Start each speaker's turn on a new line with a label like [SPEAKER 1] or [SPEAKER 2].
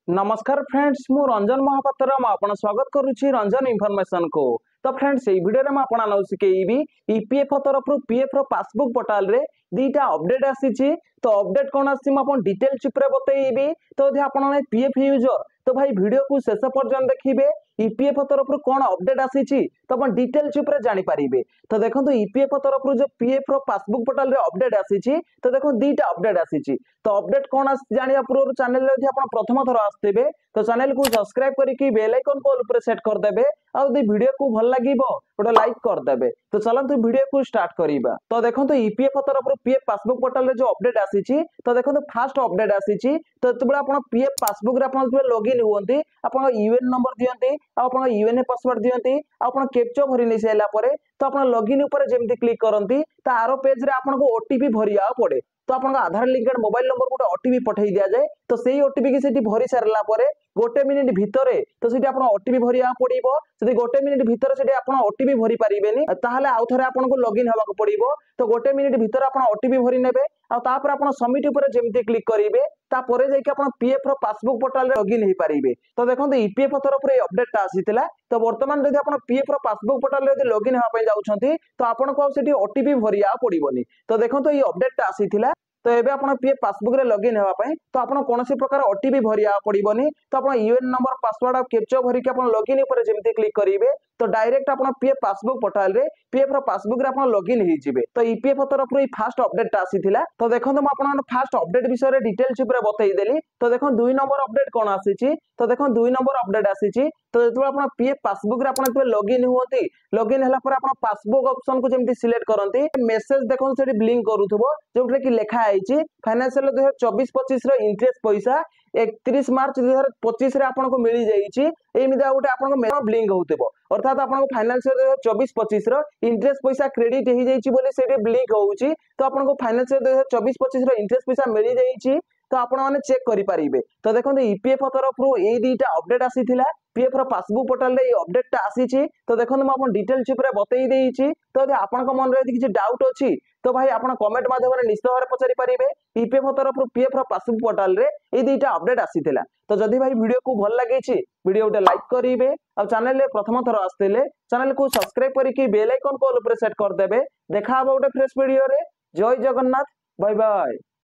[SPEAKER 1] नमस्कार फ्रेंड्स मु रंजन महापात्र आपण स्वागत करुच्ची रंजन इनफॉरमेशन को। तो फ्रेंड्स ये वीडियो में आपण शिखेबी ईपीएफ तरफ पीएफ पासबुक पोर्टाल रे दीटा अपडेट आसी। तो अपडेट कौन आसी डिटेल चिप्रे बतेबी। तो यदि आप पीएफ यूजर तो भाई वीडियो को शेष पर्यंत देखिए ईपीएफ तरफ कौन अपडेट आसी तो अपन डिटेल चिप्रे जानी पारिबे। तो देखो ईपीएफ तरफ जो पीएफ पासबुक पोर्टाल रे अपडेट आसी तो देखो दीटा अपडेट आसी। तो अपडेट कौन जानिया पूर्व चैनल रे आप प्रथम थर आसते तो चैनल को सब्सक्राइब करके बेल आइकन को ऑल पर सेट कर देबे। और यदि वीडियो को भल लागिबो गोटे लाइक कर देबे। तो चलंतु वीडियो को स्टार्ट करिबा। तो देखो ईपीएफ तरफ पीएफ पासबुक पोर्टल रे जो अपडेट आसी तो देखो फास्ट अपडेट आसी। तो जब आप पीएफ पासबुक रे आप लॉगिन होती आप यूएन नंबर दियंती आप यूएनए पासवर्ड दियंती आप कैप्चा भरी नहीं सारा पर तो आप लॉगिन ऊपर जेमती क्लिक करंती तो आरो पेज रे आपको ओटीपी भरिया पड़े। तो आप आधार लिंकेड मोबाइल नंबर गोटे ओटीपी पठेई दिया जाए। तो सेही ओटीपी की सेठी भरी सारा पर गोटे मिनिट भितर तो सेठी आपन ओटीपी भरिया पड़िबो। जदि गोटे मिनिट भितर सेठी आपन ओटीपी भरी पारिबेनी ताहाले आउ थरे आपनको लॉगिन हेबाक पड़िबो। तो गोटे मिनिट भितर आपन ओटीपी भरी नेबे आ तापर आपन सबमिट ऊपर जेमती क्लिक करिवे तापर जाइके आपन पीएफ रो पासबुक पोर्टल रे लॉगिन हे पारिबे। तो देखंतु ईपीएफ तरफ रे अपडेट आसीतिला। तो वर्तमान जदि आपन पीएफ रो पासबुक पोर्टल रे लॉगिन हेबा पई जाउछंती तो आपनको सेठी ओटीपी भरिया पड़िबोनी। तो देखंतु ई अपडेट आसीतिला। तो एबे आपण पीएफ पासबुक रे लॉगिन हेबा पई तो आपण कोनोसी प्रकार ओटीपी भरिया पड़िबोनी। तो आपण यूएन नंबर पासवर्ड और कैप्चा भरी के आपण लॉगिन ऊपर जेमती क्लिक करिवे तो डायरेक्ट आपण पीएफ पासबुक पोर्टल रे पीएफ रो पासबुक रे आपण लॉगिन हे जिवे। तो ईपीएफ तरफ रो फास्ट अपडेट आसीथिला। तो देखंतु म आपण फास्ट अपडेट विषय रे डिटेल चिप्रे बतई देली। तो देखो 2 नंबर अपडेट कोन आसीची। तो देखो 2 नंबर अपडेट आसीची। तो जतो आपण पीएफ पासबुक रे आपण लॉगिन होती लॉगिन हला पर आपण पासबुक ऑप्शन को जेमती सिलेक्ट करंती मेसेज देखो सेठी ब्लिंक करूथबो जोटरे कि लिखा आइची फाइनेंशियल 2024-25 रो इंटरेस्ट पैसा 31 मार्च 2025 रे आपन को मिली जाईची। एमिदा गोटे आपन को ब्लिंक होतबो अर्थात आपन को फाइनेंशियल 2024-25 रो इंटरेस्ट पैसा क्रेडिट हे जाईची बोली सेठी ब्लिंक होउची। तो आपन को फाइनेंशियल 2024-25 रो इंटरेस्ट पैसा मिली जाईची। तो आपण माने चेक करि पारिबे। तो देखो ईपीएफ तरफ रो ए दीटा अपडेट आसीथिला पीएफ रो पासबुक पोर्टल रे अपडेट टा आसीची। तो देखो म आपण डिटेल चिप रे बतई देईची। तो यदि आपन को मन रे किछि डाउट अछि तो भाई आपण कमेंट माध्यम रे निश्चित भाବରେ पचारि पारिबे। ईपीएफ तरफ रो पीएफ रो पासबुक पोर्टल रे ए दीटा अपडेट आसीथिला। तो जदि भाई वीडियो को भल लागिछि वीडियो उटे लाइक करिवे और चैनल रे प्रथम थर आस्तेले चैनल को सब्सक्राइब करके बेल आइकन को ऑल पर सेट कर देबे। देखा हबो उटे फ्रेश वीडियो रे। जय जगन्नाथ बाय बाय।